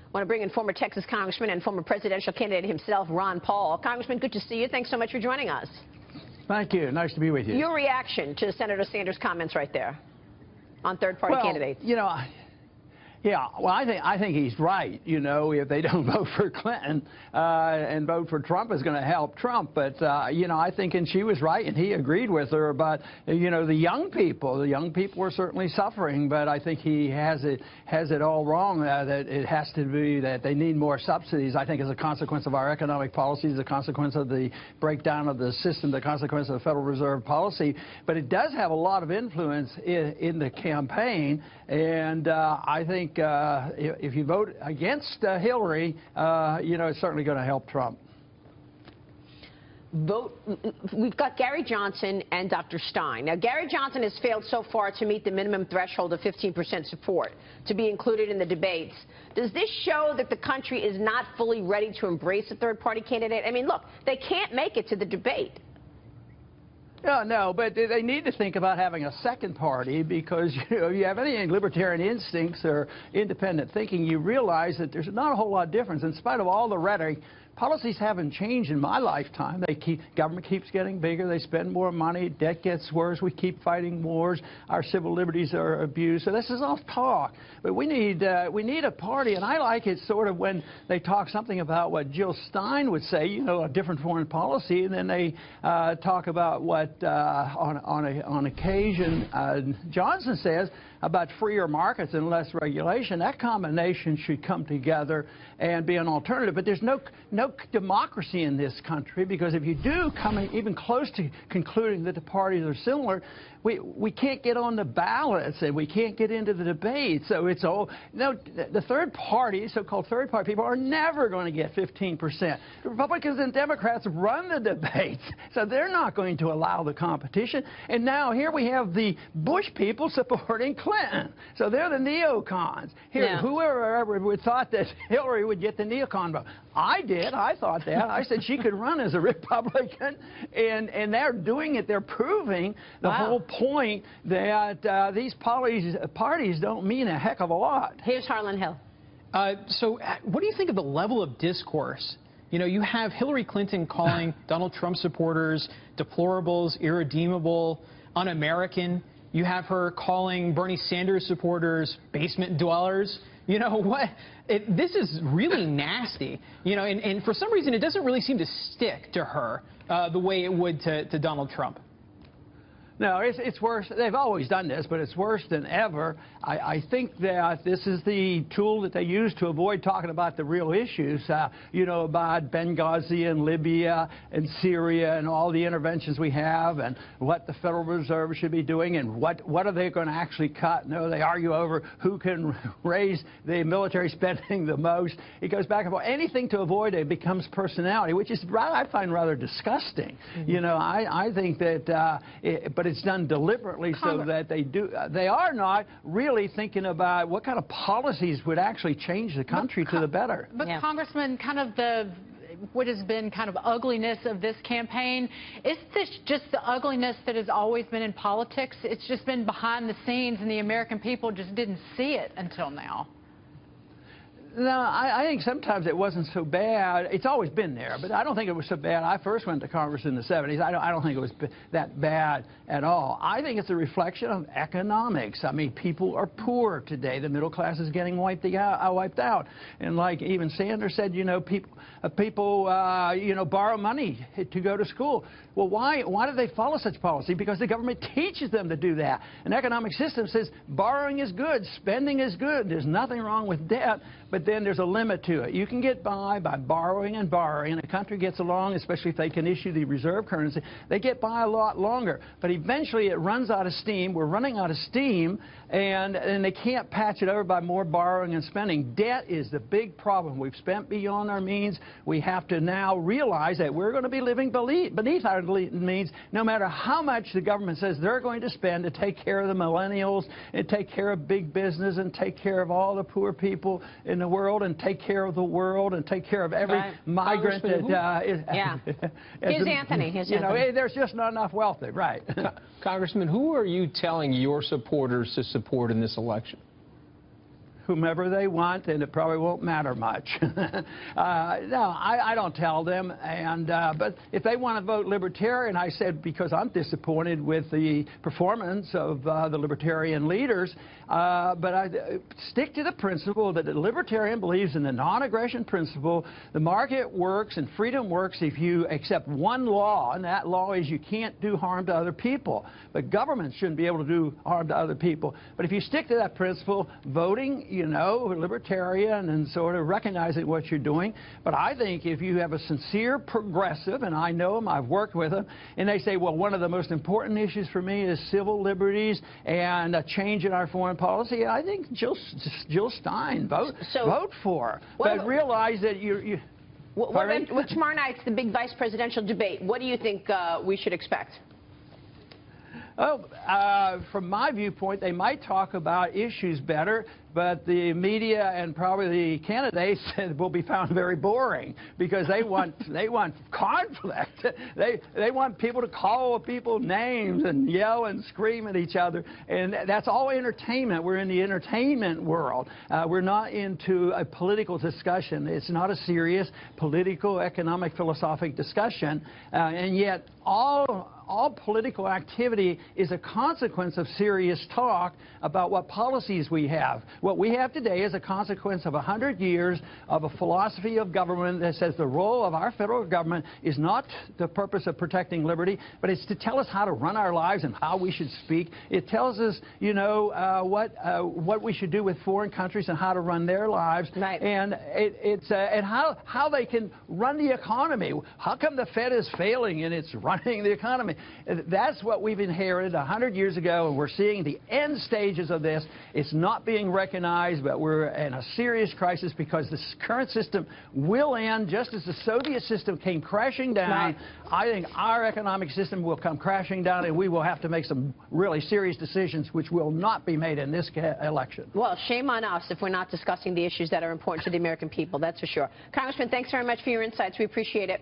I want to bring in former Texas Congressman and former presidential candidate himself, Ron Paul. Congressman, good to see you. Thanks so much for joining us. Thank you. Nice to be with you. Your reaction to Senator Sanders' comments right there on third-party candidates. You know, I think he's right. You know, if they don't vote for Clinton and vote for Trump is going to help Trump. But, you know, I think, and she was right, and he agreed with her about, you know, the young people. The young people are certainly suffering, but I think he has it all wrong, that it has to be that they need more subsidies, I think, as a consequence of our economic policies, the consequence of the breakdown of the system, the consequence of the Federal Reserve policy. But it does have a lot of influence in the campaign, and I think if you vote against Hillary, you know, it's certainly going to help Trump. We've got Gary Johnson and Dr. Stein. Now, Gary Johnson has failed so far to meet the minimum threshold of 15% support to be included in the debates. Does this show that the country is not fully ready to embrace a third-party candidate? I mean, look, they can't make it to the debate. No, but they need to think about having a second party, because, you know, if you have any libertarian instincts or independent thinking, you realize that there's not a whole lot of difference. In spite of all the rhetoric, policies haven't changed in my lifetime. Government keeps getting bigger. They spend more money. Debt gets worse. We keep fighting wars. Our civil liberties are abused. So this is all talk. But we need a party. And I like it sort of when they talk something about what Jill Stein would say, you know, a different foreign policy, and then they talk about what on occasion Johnson says about freer markets and less regulation. That combination should come together and be an alternative. But there's no democracy in this country, because if you do come even close to concluding that the parties are similar, we can't get on the ballots and we can't get into the debate. So it's all, no, the third party, so-called third party people, are never going to get 15%. The Republicans and Democrats run the debates, so they're not going to allow the competition. And now here we have the Bush people supporting Clinton. So they're the neocons. Here, yeah. Whoever ever would thought that Hillary would get the neocon vote. I did. I thought that. I said she could run as a Republican, and they're doing it. They're proving the whole point that these parties don't mean a heck of a lot. Here's Harlan Hill. So what do you think of the level of discourse? You know, you have Hillary Clinton calling Donald Trump supporters deplorables, irredeemable, un-American. You have her calling Bernie Sanders supporters basement dwellers. You know what? This is really nasty. You know, and for some reason it doesn't really seem to stick to her the way it would to Donald Trump. No, it's worse. They've always done this, but it's worse than ever. I think that this is the tool that they use to avoid talking about the real issues, you know, about Benghazi and Libya and Syria and all the interventions we have and what the Federal Reserve should be doing and what are they going to actually cut. No, they argue over who can raise the military spending the most. It goes back and forth. Anything to avoid it becomes personality, which is, I find, rather disgusting. Mm-hmm. You know, I think that, but it's done deliberately so that they are not really thinking about what kind of policies would actually change the country to the better. But yeah. Congressman, kind of what has been kind of ugliness of this campaign, is this just the ugliness that has always been in politics? It's just been behind the scenes, and the American people just didn't see it until now. No, I think sometimes it wasn't so bad. It's always been there, but I don't think it was so bad. I first went to Congress in the 70s. I don't think it was that bad at all. I think it's a reflection of economics. I mean, people are poor today. The middle class is getting wiped out. And like even Sanders said, you know, people you know, borrow money to go to school. Well, why do they follow such policy? Because the government teaches them to do that. An economic system says borrowing is good, spending is good. There's nothing wrong with debt, but then there's a limit to it. You can get by borrowing and borrowing, and a country gets along, especially if they can issue the reserve currency, they get by a lot longer. But eventually it runs out of steam. We're running out of steam, and they can't patch it over by more borrowing and spending. Debt is the big problem. We've spent beyond our means. We have to now realize that we're going to be living beneath our means, no matter how much the government says they're going to spend to take care of the millennials and take care of big business and take care of all the poor people in the world and take care of the world and take care of every migrant that is. Yeah. Here's Anthony. You know, there's just not enough wealth there, right? Congressman, who are you telling your supporters to support in this election? whomever they want, and it probably won't matter much. No, I don't tell them. But if they want to vote Libertarian, I said, because I'm disappointed with the performance of the Libertarian leaders, but I stick to the principle that the Libertarian believes in the non-aggression principle. The market works and freedom works if you accept one law, and that law is you can't do harm to other people. But government shouldn't be able to do harm to other people. But if you stick to that principle, voting, you know, Libertarian and sort of recognizing what you're doing. But I think if you have a sincere progressive, and I know them, I've worked with them, and they say, well, one of the most important issues for me is civil liberties and a change in our foreign policy, I think Jill Stein, vote for. But realize that What tomorrow night's the big vice presidential debate. What do you think we should expect? Oh, from my viewpoint, they might talk about issues better, but the media and probably the candidates will be found very boring because they want conflict. They want people to call people names and yell and scream at each other, and that's all entertainment. We're in the entertainment world. We're not into a political discussion. It's not a serious political, economic, philosophic discussion, and yet all political activity is a consequence of serious talk about what policies we have. What we have today is a consequence of 100 years of a philosophy of government that says the role of our federal government is not the purpose of protecting liberty, but it's to tell us how to run our lives and how we should speak. It tells us, you know, what we should do with foreign countries and how to run their lives, right. And and how they can run the economy. How come the Fed is failing and it's running the economy? That's what we've inherited 100 years ago, and we're seeing the end stages of this. It's not being recognized, but we're in a serious crisis because this current system will end just as the Soviet system came crashing down. Right. I think our economic system will come crashing down, and we will have to make some really serious decisions which will not be made in this election. Well, shame on us if we're not discussing the issues that are important to the American people, that's for sure. Congressman, thanks very much for your insights. We appreciate it.